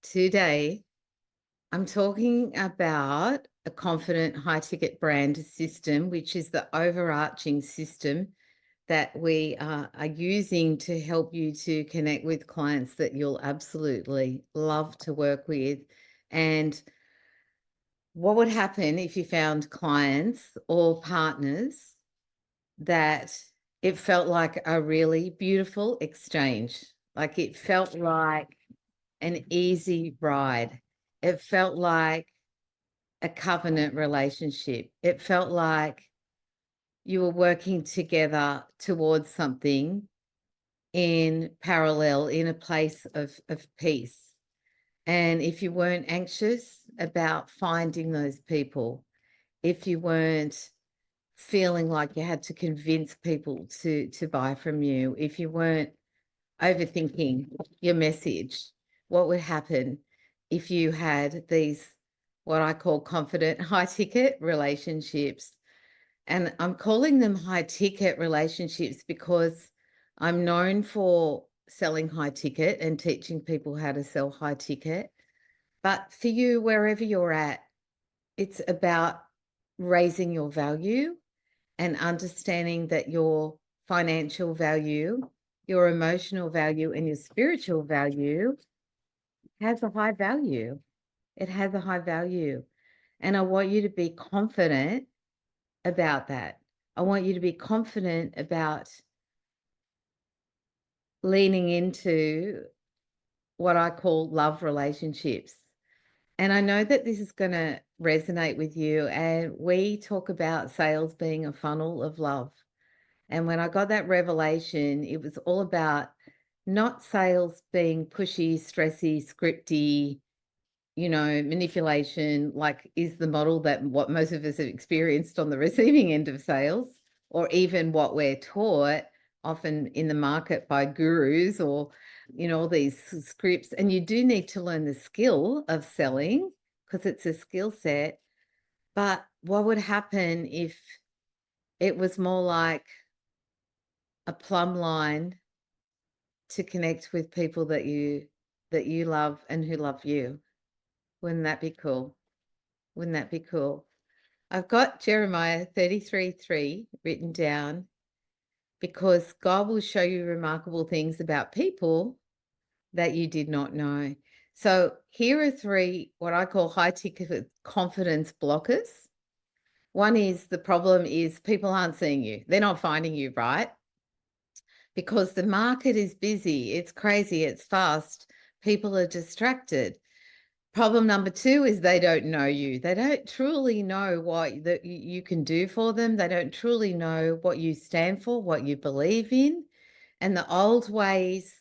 Today, I'm talking about a confident high ticket brand system, which is the overarching system that we are using to help you to connect with clients that you'll absolutely love to work with. And what would happen if you found clients or partners that it felt like a really beautiful exchange? Like it felt like an easy ride. It felt like a covenant relationship. It felt like you were working together towards something in parallel, in a place of peace. And if you weren't anxious about finding those people, if you weren't feeling like you had to convince people to buy from you, if you weren't overthinking your message, what would happen if you had these, what I call confident high ticket relationships? And I'm calling them high ticket relationships because I'm known for selling high ticket and teaching people how to sell high ticket. But for you, wherever you're at, it's about raising your value and understanding that your financial value, your emotional value, and your spiritual value has a high value. It has a high value. And I want you to be confident about that. I want you to be confident about leaning into what I call love relationships. And I know that this is going to resonate with you. And we talk about sales being a funnel of love. And when I got that revelation, it was all about not sales being pushy, stressy, scripty, manipulation, like is the model that what most of us have experienced on the receiving end of sales, or even what we're taught often in the market by gurus or, all these scripts. And you do need to learn the skill of selling because it's a skill set. But what would happen if it was more like a plumb line to connect with people that you love and who love you? Wouldn't that be cool? Wouldn't that be cool? I've got Jeremiah 33:3 written down because God will show you remarkable things about people that you did not know. So here are three what I call high ticket confidence blockers. One is the problem is people aren't seeing you. They're not finding you, right? Because the market is busy. It's crazy. It's fast. People are distracted. Problem number two is they don't know you. They don't truly know what that you can do for them. They don't truly know what you stand for, what you believe in. And the old ways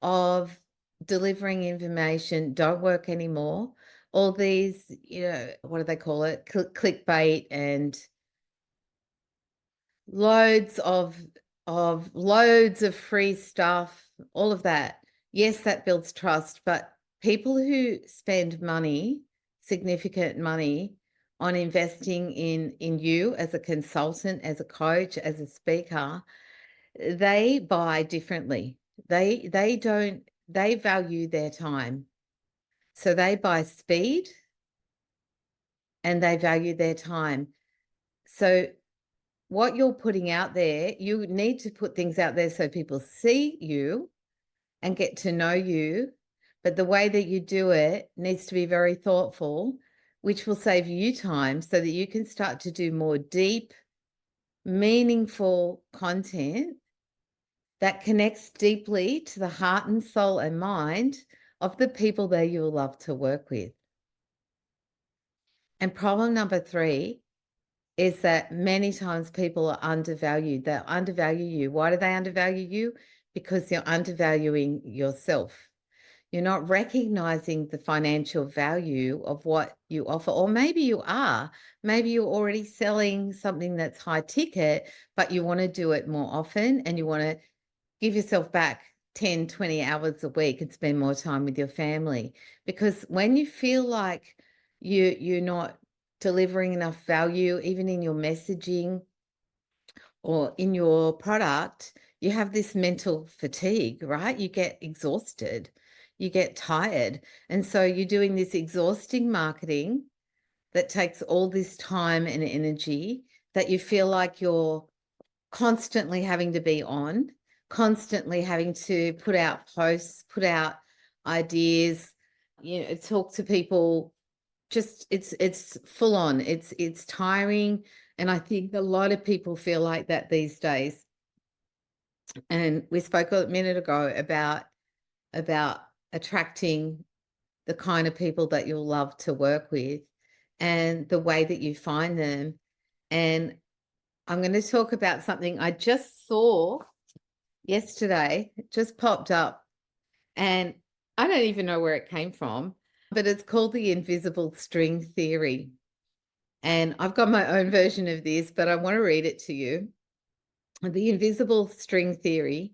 of delivering information don't work anymore. All these, what do they call it? Clickbait and loads of free stuff, all of that. Yes, that builds trust, but people who spend money, significant money, on investing in you as a consultant, as a coach, as a speaker, they buy differently. They value their time. So they buy speed and they value their time. So what you're putting out there, you need to put things out there so people see you and get to know you. But the way that you do it needs to be very thoughtful, which will save you time so that you can start to do more deep, meaningful content that connects deeply to the heart and soul and mind of the people that you'll love to work with. And problem number three is that many times people are undervalued. They undervalue you. Why do they undervalue you? Because you're undervaluing yourself. You're not recognizing the financial value of what you offer. Or maybe you are. Maybe you're already selling something that's high ticket, but you want to do it more often and you want to give yourself back 10, 20 hours a week and spend more time with your family. Because when you feel like you're not delivering enough value, even in your messaging or in your product, you have this mental fatigue, right? You get exhausted. you get tired. And so you're doing this exhausting marketing that takes all this time and energy that you feel like you're constantly having to be on, constantly having to put out posts, put out ideas, talk to people. Just it's full on. It's tiring. And I think a lot of people feel like that these days. And we spoke a minute ago about attracting the kind of people that you'll love to work with and the way that you find them. And I'm going to talk about something I just saw yesterday. It just popped up, and I don't even know where it came from, but it's called the invisible string theory. And I've got my own version of this, but I want to read it to you. The invisible string theory: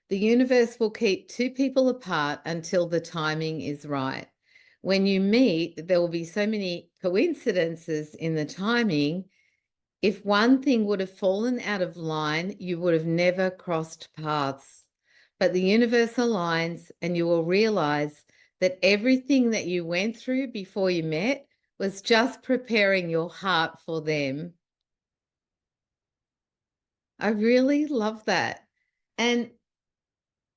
the universe will keep two people apart until the timing is right. When you meet, there will be so many coincidences in the timing. If one thing would have fallen out of line, you would have never crossed paths. But the universe aligns, and you will realize that everything that you went through before you met was just preparing your heart for them. I really love that. And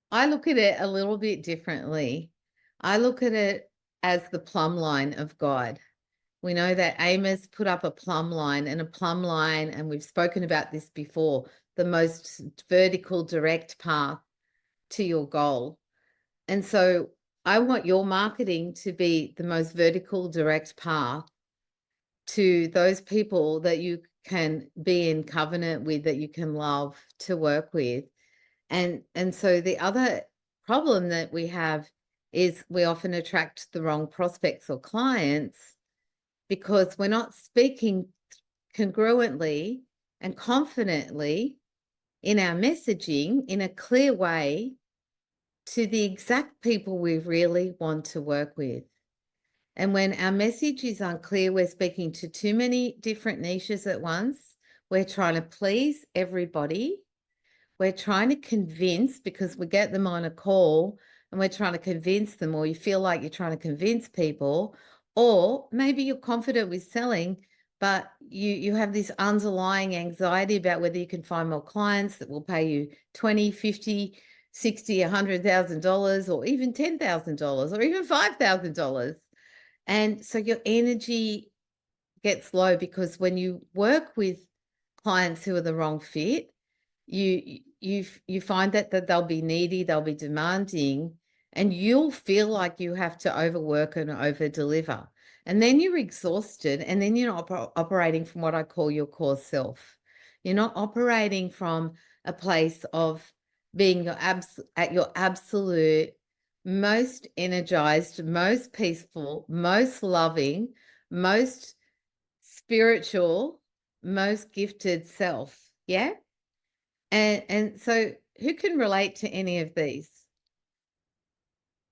I look at it a little bit differently. I look at it as the plumb line of God. We know that Amos put up a plumb line, and we've spoken about this before, the most vertical direct path to your goal. And so I want your marketing to be the most vertical direct path to those people that you can be in covenant with, that you can love to work with. And so the other problem that we have is we often attract the wrong prospects or clients because we're not speaking congruently and confidently in our messaging in a clear way to the exact people we really want to work with. And when our message is unclear, we're speaking to too many different niches at once. We're trying to please everybody. We're trying to convince, because we get them on a call and we're trying to convince them, or you feel like you're trying to convince people, or maybe you're confident with selling, but you have this underlying anxiety about whether you can find more clients that will pay you 20, 50, 60, $100,000, or even $10,000, or even $5,000. And so your energy gets low, because when you work with clients who are the wrong fit, you find that they'll be needy, they'll be demanding, and you'll feel like you have to overwork and over deliver. And then you're exhausted, and then you're not operating from what I call your core self. You're not operating from a place of being at your absolute most energized, most peaceful, most loving, most spiritual, most gifted self. Yeah. And so who can relate to any of these?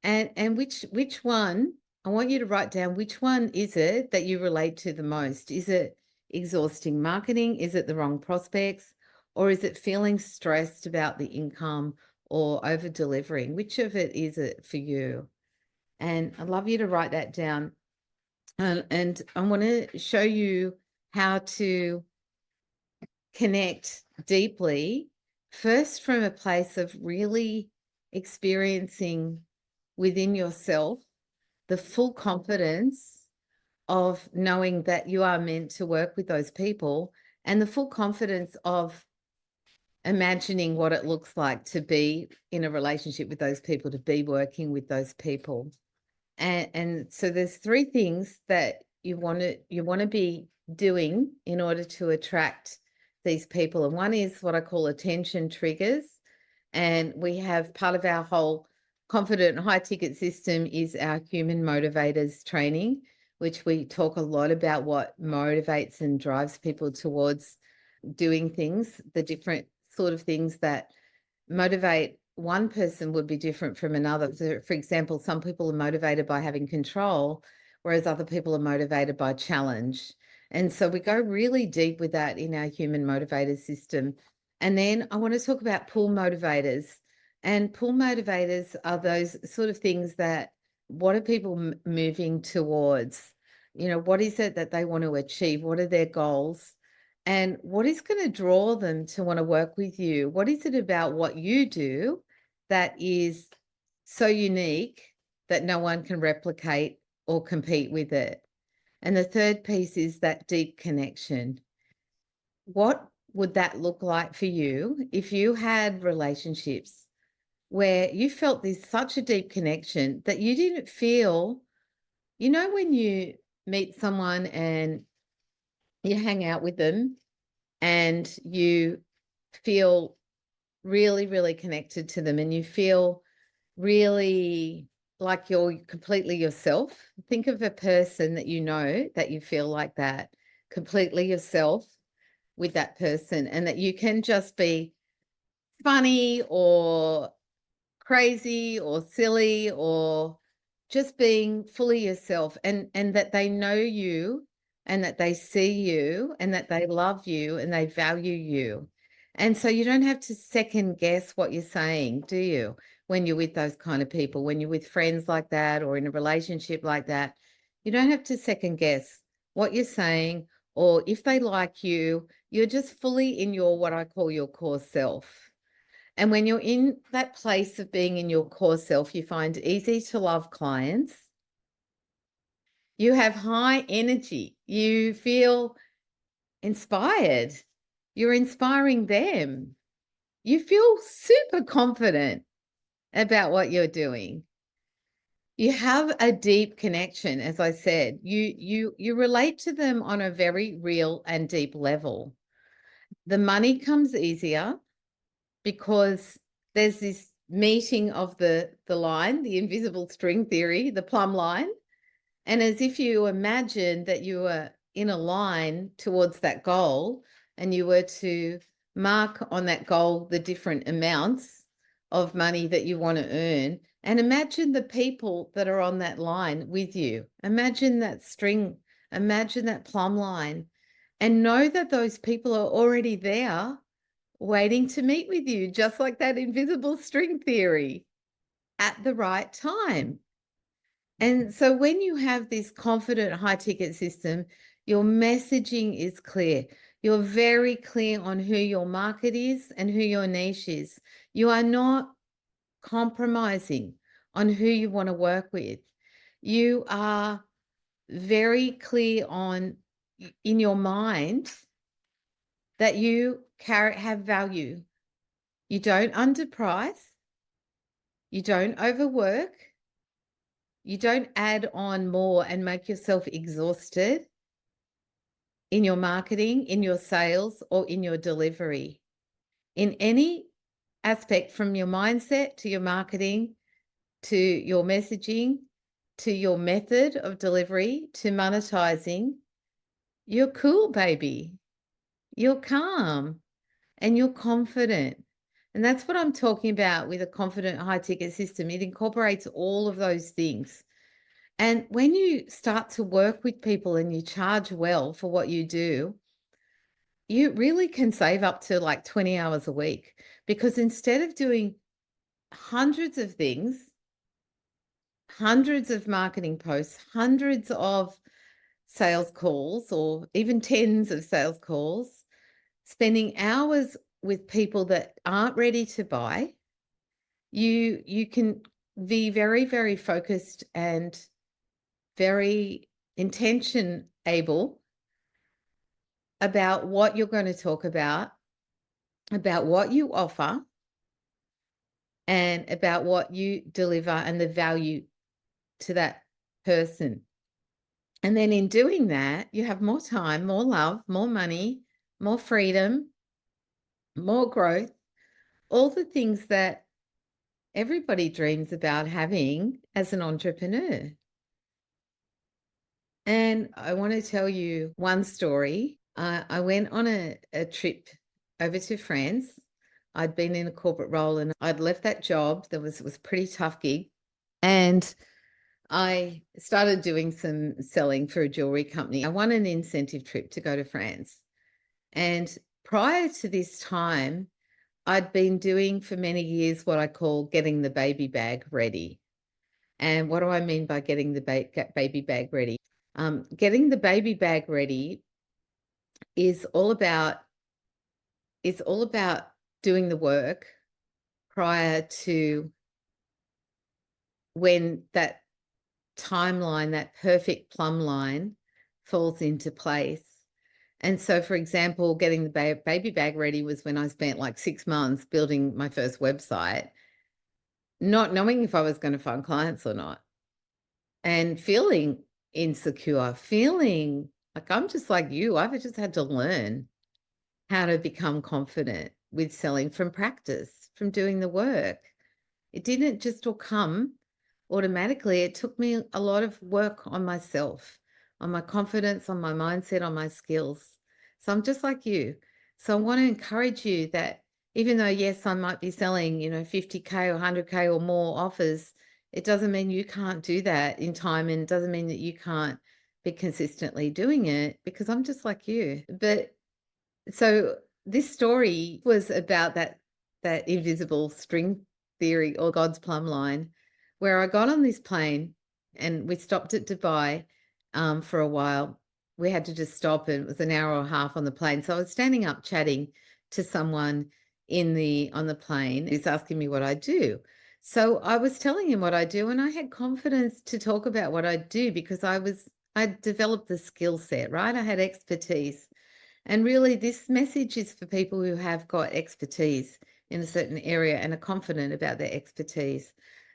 And which one, I want you to write down, which one is it that you relate to the most? Is it exhausting marketing? Is it the wrong prospects? Or is it feeling stressed about the income or over delivering? Which of it is it for you? And I'd love you to write that down. And I want to show you how to connect deeply, first from a place of really experiencing within yourself the full confidence of knowing that you are meant to work with those people, and the full confidence of imagining what it looks like to be in a relationship with those people, to be working with those people. And so there's three things that you want to be doing in order to attract these people. And one is what I call attention triggers. And we have part of our whole confident high ticket system is our human motivators training, which we talk a lot about what motivates and drives people towards doing things, the different sort of things that motivate one person would be different from another. So, for example, some people are motivated by having control, whereas other people are motivated by challenge. And so we go really deep with that in our human motivator system. And then I want to talk about pull motivators. And pull motivators are those sort of things that, what are people moving towards? You know, what is it that they want to achieve? What are their goals? And what is going to draw them to want to work with you? What is it about what you do that is so unique that no one can replicate or compete with it? And the third piece is that deep connection. What would that look like for you if you had relationships where you felt this such a deep connection that you didn't feel, you know, when you meet someone and you hang out with them and you feel really, really connected to them and you feel really like you're completely yourself. Think of a person that you know that you feel like that, completely yourself with that person, and that you can just be funny or crazy or silly or just being fully yourself, and that they know you and that they see you and that they love you and they value you. And so you don't have to second guess what you're saying, do you? When you're with those kind of people, when you're with friends like that or in a relationship like that, you don't have to second guess what you're saying, or if they like you, you're just fully in your, what I call your core self. And when you're in that place of being in your core self, you find it easy to love clients. You have high energy. You feel inspired. You're inspiring them. You feel super confident about what you're doing. You have a deep connection, as I said. You relate to them on a very real and deep level. The money comes easier because there's this meeting of the line, the invisible string theory, the plumb line. And as if you imagine that you were in a line towards that goal and you were to mark on that goal the different amounts of money that you want to earn, and imagine the people that are on that line with you. Imagine that string, imagine that plumb line, and know that those people are already there waiting to meet with you, just like that invisible string theory, at the right time. And so when you have this confident high ticket system, your messaging is clear. You're very clear on who your market is and who your niche is. You are not compromising on who you want to work with. You are very clear on, in your mind, that you have value. You don't underprice. You don't overwork. You don't add on more and make yourself exhausted in your marketing, in your sales, or in your delivery. In any aspect, from your mindset to your marketing, to your messaging, to your method of delivery, to monetizing, you're cool, baby. You're calm and you're confident. And that's what I'm talking about with a confident high ticket system. It incorporates all of those things. And when you start to work with people and you charge well for what you do, you really can save up to like 20 hours a week, because instead of doing hundreds of things, hundreds of marketing posts, hundreds of sales calls, or even tens of sales calls, spending hours with people that aren't ready to buy, you can be very, very focused and very intention able about what you're going to talk about what you offer, and about what you deliver and the value to that person. And then in doing that, you have more time, more love, more money, more freedom, more growth, all the things that everybody dreams about having as an entrepreneur. And I want to tell you one story. I went on a trip over to France. I'd been in a corporate role and I'd left that job. It was a pretty tough gig. And I started doing some selling for a jewelry company. I won an incentive trip to go to France. And prior to this time, I'd been doing for many years what I call getting the baby bag ready. And what do I mean by getting the baby bag ready? Getting the baby bag ready is all about doing the work prior to when that timeline, that perfect plumb line falls into place. And so, for example, getting the baby bag ready was when I spent like 6 months building my first website, not knowing if I was going to find clients or not, and feeling insecure, feeling like I'm just like you. I've just had to learn how to become confident with selling from practice, from doing the work. It didn't just all come automatically. It took me a lot of work on myself, on my confidence, on my mindset, on my skills. So I'm just like you. So I want to encourage you that even though, yes, I might be selling, 50K or 100K or more offers, it doesn't mean you can't do that in time, and it doesn't mean that you can't be consistently doing it, because I'm just like you. But so this story was about that invisible string theory, or God's plumb line, where I got on this plane and we stopped at Dubai for a while. We had to just stop, and it was an hour and a half on the plane. So I was standing up chatting to someone on the plane who's asking me what I do. So I was telling him what I do, and I had confidence to talk about what I do because I developed the skill set, right? I had expertise. And really, this message is for people who have got expertise in a certain area and are confident about their expertise.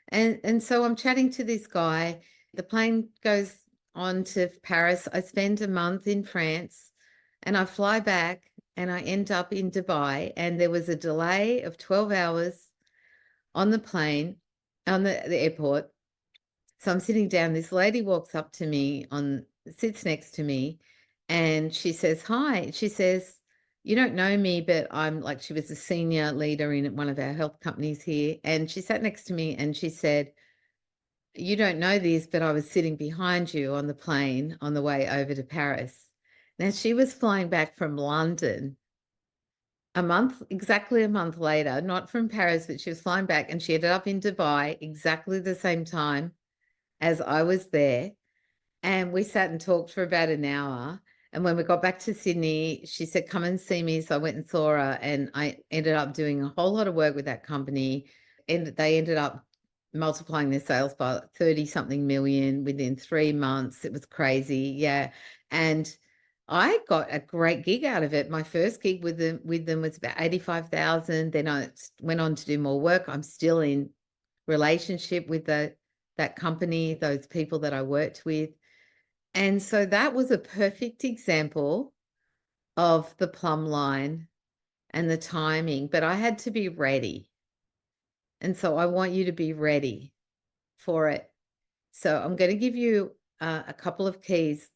And so I'm chatting to this guy. The plane goes on to Paris. I spend a month in France, and I fly back and I end up in Dubai. And there was a delay of 12 hours on the plane, on the airport. So I'm sitting down. This lady walks up to me, sits next to me, and she says, "Hi." She says, "You don't know me, but I'm like," she was a senior leader in one of our health companies here. And she sat next to me and she said, "You don't know this, but I was sitting behind you on the plane on the way over to Paris." Now, she was flying back from London exactly a month later, not from Paris, but she was flying back, and she ended up in Dubai exactly the same time as I was there. And we sat and talked for about an hour. And when we got back to Sydney, she said, "Come and see me." So I went and saw her, and I ended up doing a whole lot of work with that company. And they ended up multiplying their sales by 30 something million within 3 months. It was crazy. Yeah. And I got a great gig out of it. My first gig with them was about 85,000. Then I went on to do more work. I'm still in relationship with that company, those people that I worked with. And so that was a perfect example of the plumb line and the timing, but I had to be ready. And so I want you to be ready for it. So I'm going to give you a couple of keys,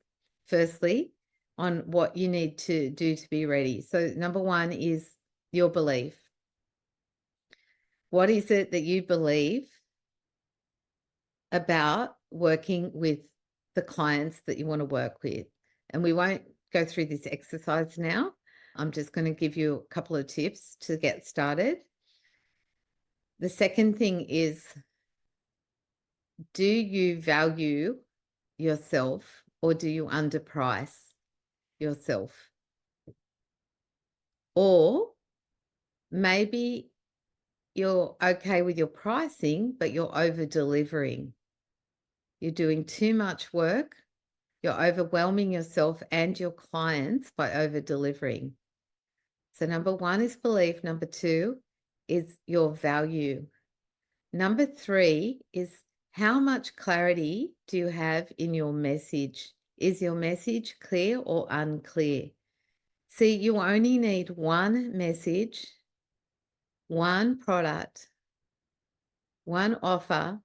firstly, on what you need to do to be ready. So number one is your belief. What is it that you believe about working with the clients that you want to work with? And we won't go through this exercise now. I'm just going to give you a couple of tips to get started. The second thing is, do you value yourself, or do you underprice yourself? Or maybe you're okay with your pricing, but you're over delivering. You're doing too much work. You're overwhelming yourself and your clients by over delivering. So number one is belief. Number two is your value. Number three is, how much clarity do you have in your message? Is your message clear or unclear? See, you only need one message, one product, one offer,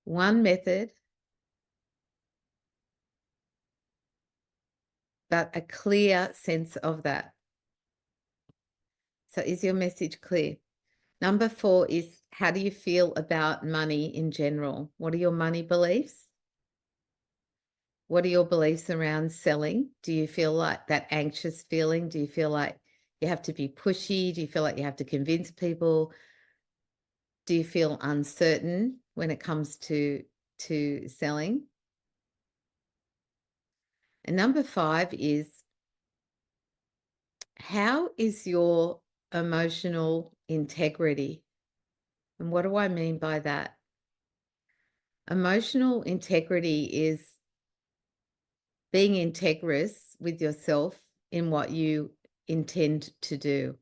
one method, but a clear sense of that. So is your message clear? Number four is, how do you feel about money in general? What are your money beliefs? What are your beliefs around selling? Do you feel like that anxious feeling? Do you feel like you have to be pushy? Do you feel like you have to convince people? Do you feel uncertain when it comes to selling? And number 5 is, how is your emotional integrity? And what do I mean by that? Emotional integrity is being integrous with yourself in what you intend to do.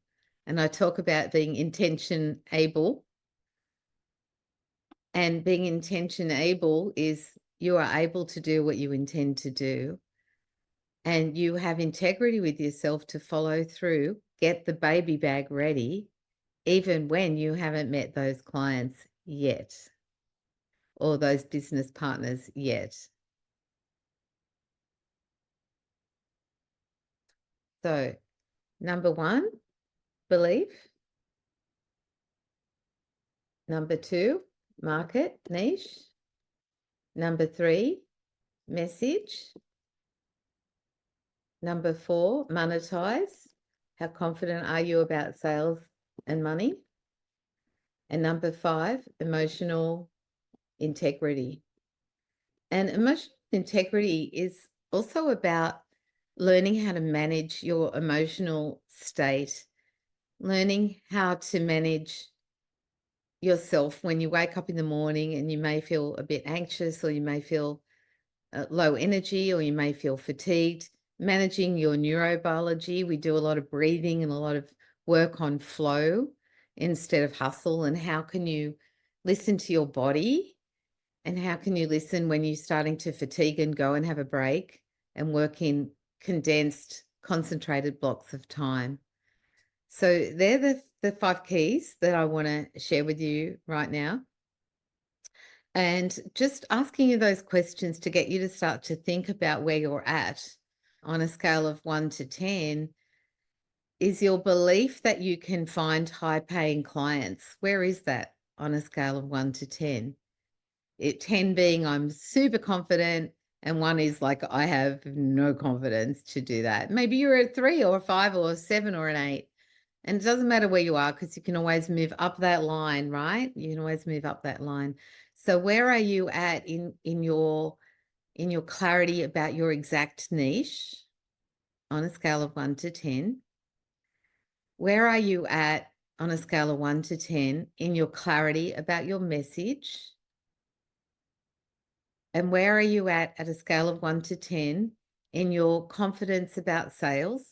And I talk about being intention able. And being intention able is you are able to do what you intend to do. And you have integrity with yourself to follow through, get the baby bag ready, even when you haven't met those clients yet or those business partners yet. So, number 1, belief. Number 2, market niche. Number 3, message. Number 4, monetize. How confident are you about sales and money? And number 5, emotional integrity. And emotional integrity is also about learning how to manage your emotional state, learning how to manage yourself when you wake up in the morning and you may feel a bit anxious, or you may feel low energy, or you may feel fatigued. Managing your neurobiology. We do a lot of breathing and a lot of work on flow instead of hustle. And how can you listen to your body? And how can you listen when you're starting to fatigue and go and have a break and work in condensed, concentrated blocks of time? So they're the 5 keys that I want to share with you right now. And just asking you those questions to get you to start to think about where you're at on a scale of 1 to 10. Is your belief that you can find high-paying clients? Where is that on a scale of 1 to 10? 10 being I'm super confident, and 1 is like I have no confidence to do that. Maybe you're at 3 or a 5 or a 7 or an 8. And it doesn't matter where you are, because you can always move up that line, right? You can always move up that line. So where are you at in your clarity about your exact niche on a scale of 1 to 10? Where are you at on a scale of 1 to 10 in your clarity about your message? And where are you at a scale of 1 to 10 in your confidence about sales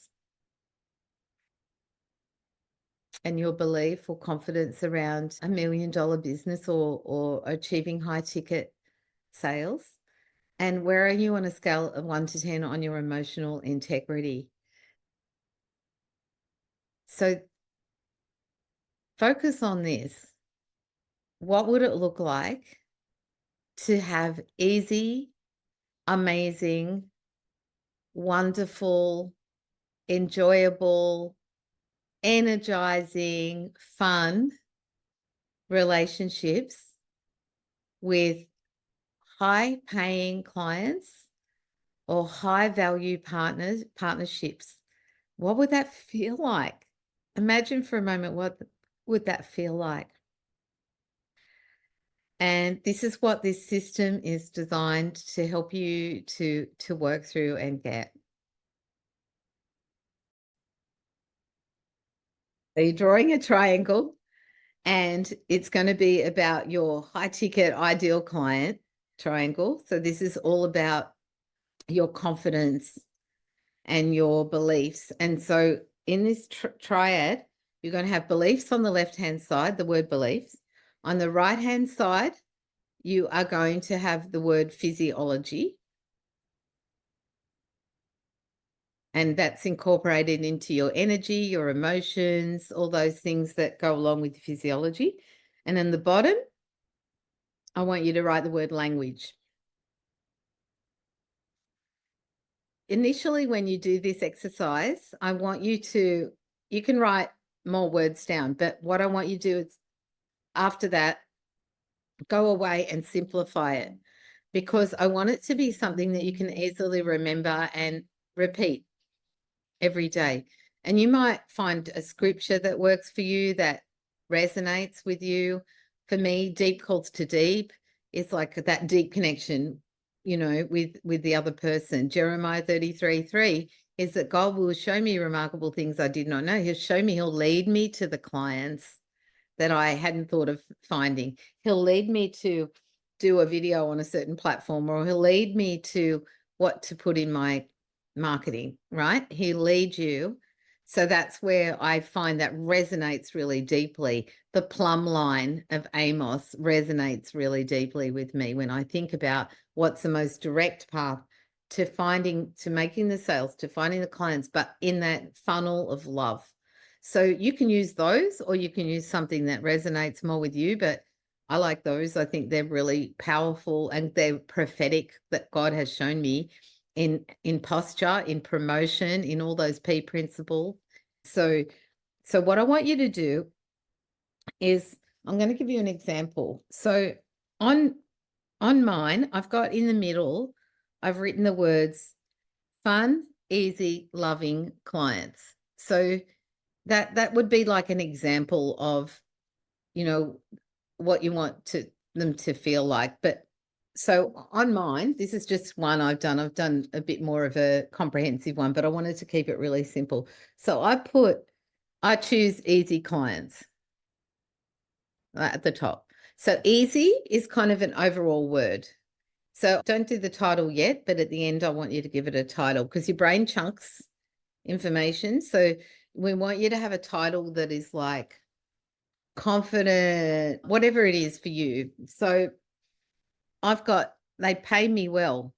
and your belief or confidence around $1 million business or achieving high ticket sales? And where are you on a scale of 1 to 10 on your emotional integrity? So focus on this. What would it look like to have easy, amazing, wonderful, enjoyable, energizing, fun relationships with high-paying clients or high-value partnerships? What would that feel like? Imagine for a moment, what would that feel like? And this is what this system is designed to help you to work through and get. So you're drawing a triangle, and it's going to be about your high ticket ideal client triangle. So this is all about your confidence and your beliefs. And so in this triad, you're going to have beliefs on the left-hand side, the word beliefs. On the right-hand side, you are going to have the word physiology. And that's incorporated into your energy, your emotions, all those things that go along with physiology. And then the bottom, I want you to write the word language. Initially, when you do this exercise, I want you to, you can write more words down, but what I want you to do is after that, go away and simplify it. because I want it to be something that you can easily remember and repeat every day. And you might find a scripture that works for you, that resonates with you. For me, deep calls to deep is like that deep connection, with the other person. Jeremiah 33:3 is that God will show me remarkable things I did not know. He'll lead me to the clients that I hadn't thought of finding. He'll lead me to do a video on a certain platform, or he'll lead me to what to put in my marketing, right? He'll lead you. So that's where I find that resonates really deeply. The plumb line of Amos resonates really deeply with me when I think about what's the most direct path to making the sales, to finding the clients, but in that funnel of love. So you can use those, or you can use something that resonates more with you, but I like those. I think they're really powerful and they're prophetic, that God has shown me in posture, in promotion, in all those P principles. So what I want you to do is, I'm going to give you an example. So on mine, I've got in the middle, I've written the words fun, easy, loving clients. So that would be like an example of, what you want them to feel like. But so on mine, this is just one I've done. I've done a bit more of a comprehensive one, but I wanted to keep it really simple. So I choose easy clients at the top. So easy is kind of an overall word. So don't do the title yet, but at the end, I want you to give it a title, because your brain chunks information. So we want you to have a title that is like confident, whatever it is for you. So they pay me well.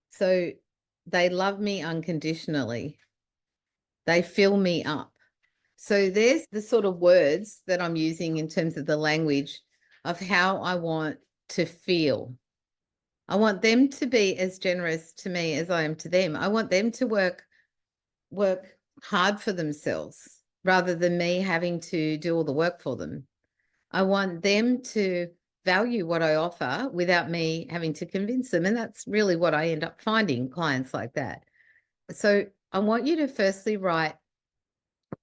So they love me unconditionally. They fill me up. So there's the sort of words that I'm using in terms of the language of how I want to feel. I want them to be as generous to me as I am to them. I want them to work hard for themselves rather than me having to do all the work for them. I want them to value what I offer without me having to convince them. And that's really what I end up finding, clients like that. So I want you to firstly write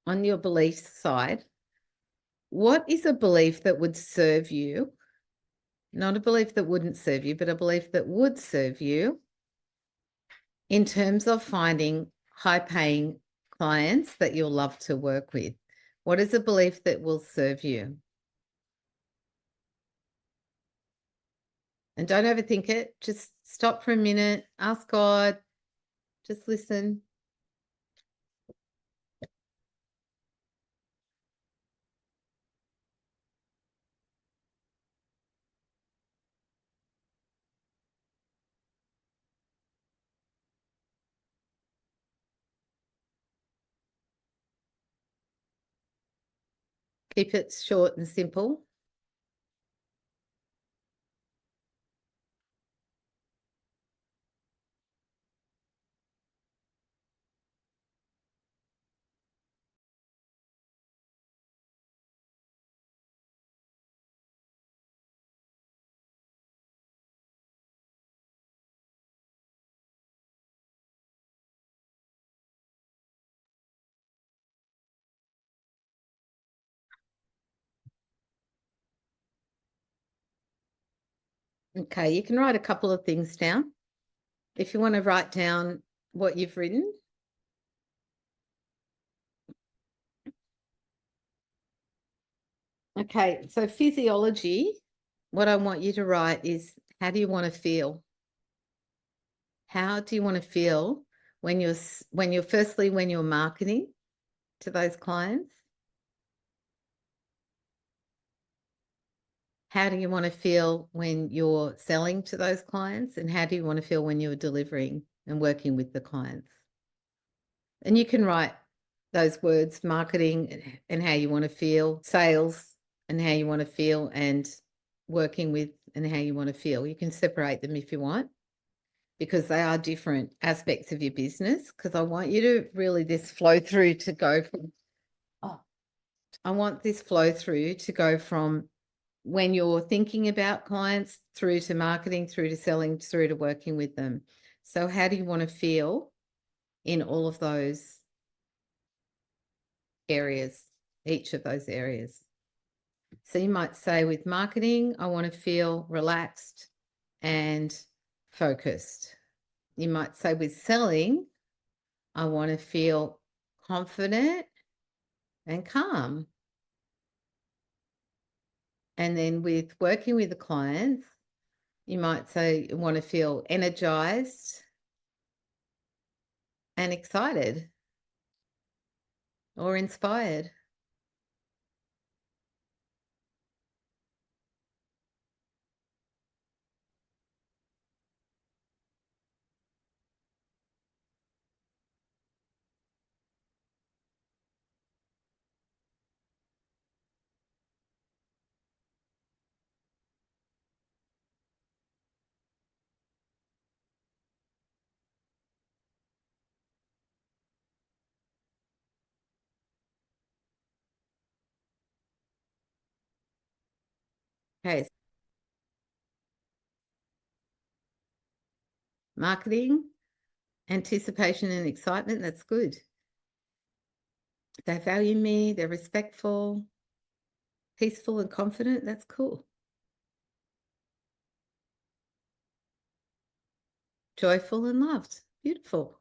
on your belief side, what is a belief that would serve you? Not a belief that wouldn't serve you, but a belief that would serve you in terms of finding high-paying clients that you'll love to work with. What is a belief that will serve you? And don't overthink it. Just stop for a minute, ask God, just listen. Keep it short and simple. Okay, you can write a couple of things down. If you want to write down what you've written. Okay, so physiology, what I want you to write is, how do you want to feel? How do you want to feel when you're marketing to those clients? How do you want to feel when you're selling to those clients? And how do you want to feel when you're delivering and working with the clients? And you can write those words, marketing and how you want to feel, sales and how you want to feel, and working with and how you want to feel. You can separate them if you want, because they are different aspects of your business. Because I want you to really this flow through to go from, I want this flow through to go from when you're thinking about clients, through to marketing, through to selling, through to working with them. So how do you want to feel in all of those areas, each of those areas? So you might say with marketing, I want to feel relaxed and focused. You might say with selling, I want to feel confident and calm. And then with working with the clients, you might say you want to feel energized and excited or inspired. Okay, marketing, anticipation and excitement, that's good. They value me, they're respectful, peaceful and confident, that's cool. Joyful and loved, beautiful.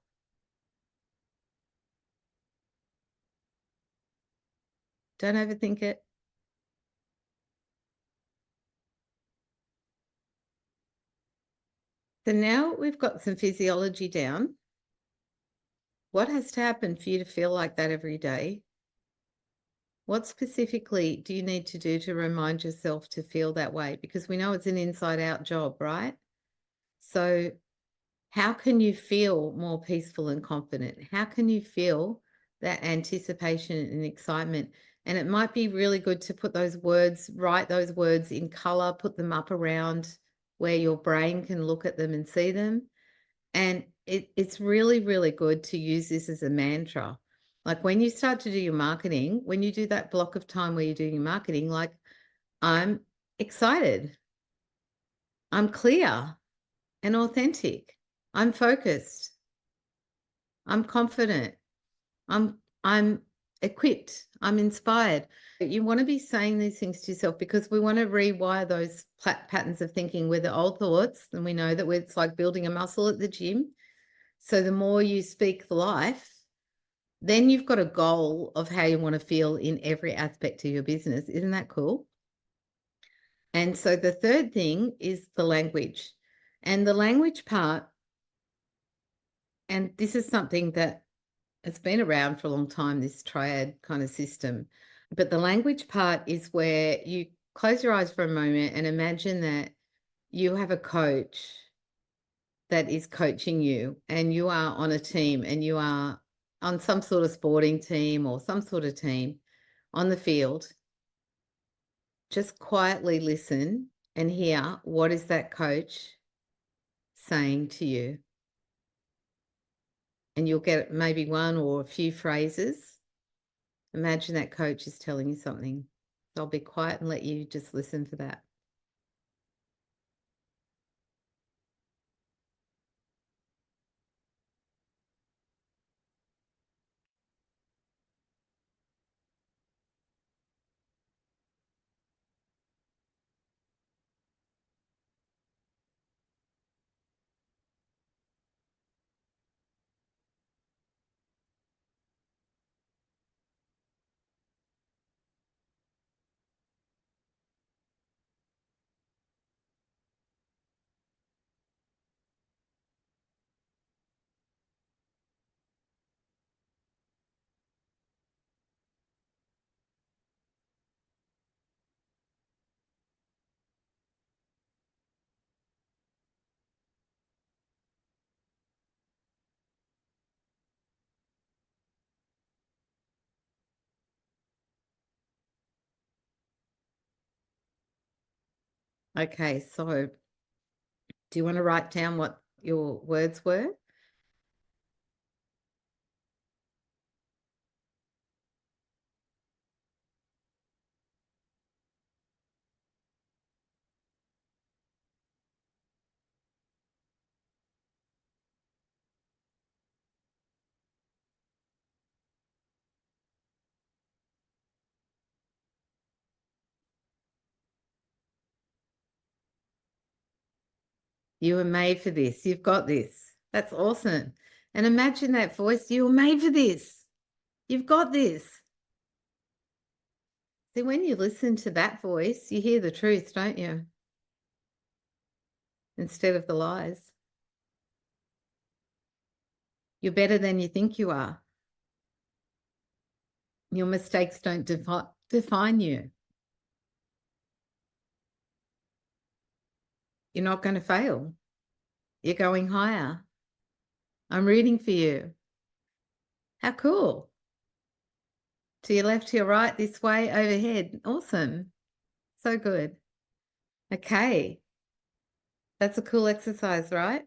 Don't overthink it. So now we've got some physiology down. What has to happen for you to feel like that every day? What specifically do you need to do to remind yourself to feel that way? Because we know it's an inside out job, right? So, how can you feel more peaceful and confident? How can you feel that anticipation and excitement? And it might be really good to put those words, write those words in color, put them up around where your brain can look at them and see them. And it's really, really good to use this as a mantra. Like when you start to do your marketing, when you do that block of time where you're doing your marketing, like I'm excited, I'm clear and authentic, I'm focused, I'm confident, I'm equipped, I'm inspired. You want to be saying these things to yourself because we want to rewire those patterns of thinking with the old thoughts. And we know that it's like building a muscle at the gym. So the more you speak life, then you've got a goal of how you want to feel in every aspect of your business. Isn't that cool? And so the third thing is the language. And the language part, and this is something that has been around for a long time, this triad kind of system. But the language part is where you close your eyes for a moment and imagine that you have a coach that is coaching you and you are on a team and you are on some sort of sporting team or some sort of team on the field. Just quietly listen and hear what is that coach saying to you. And you'll get maybe one or a few phrases. Imagine that coach is telling you something. I'll be quiet and let you just listen for that. Okay, so do you want to write down what your words were? You were made for this. You've got this. That's awesome. And imagine that voice. You were made for this. You've got this. See, when you listen to that voice, you hear the truth, don't you? Instead of the lies. You're better than you think you are. Your mistakes don't define you. You're not going to fail. You're going higher. I'm rooting for you. How cool. To your left, to your right, this way, overhead. Awesome. So good. Okay. That's a cool exercise, right?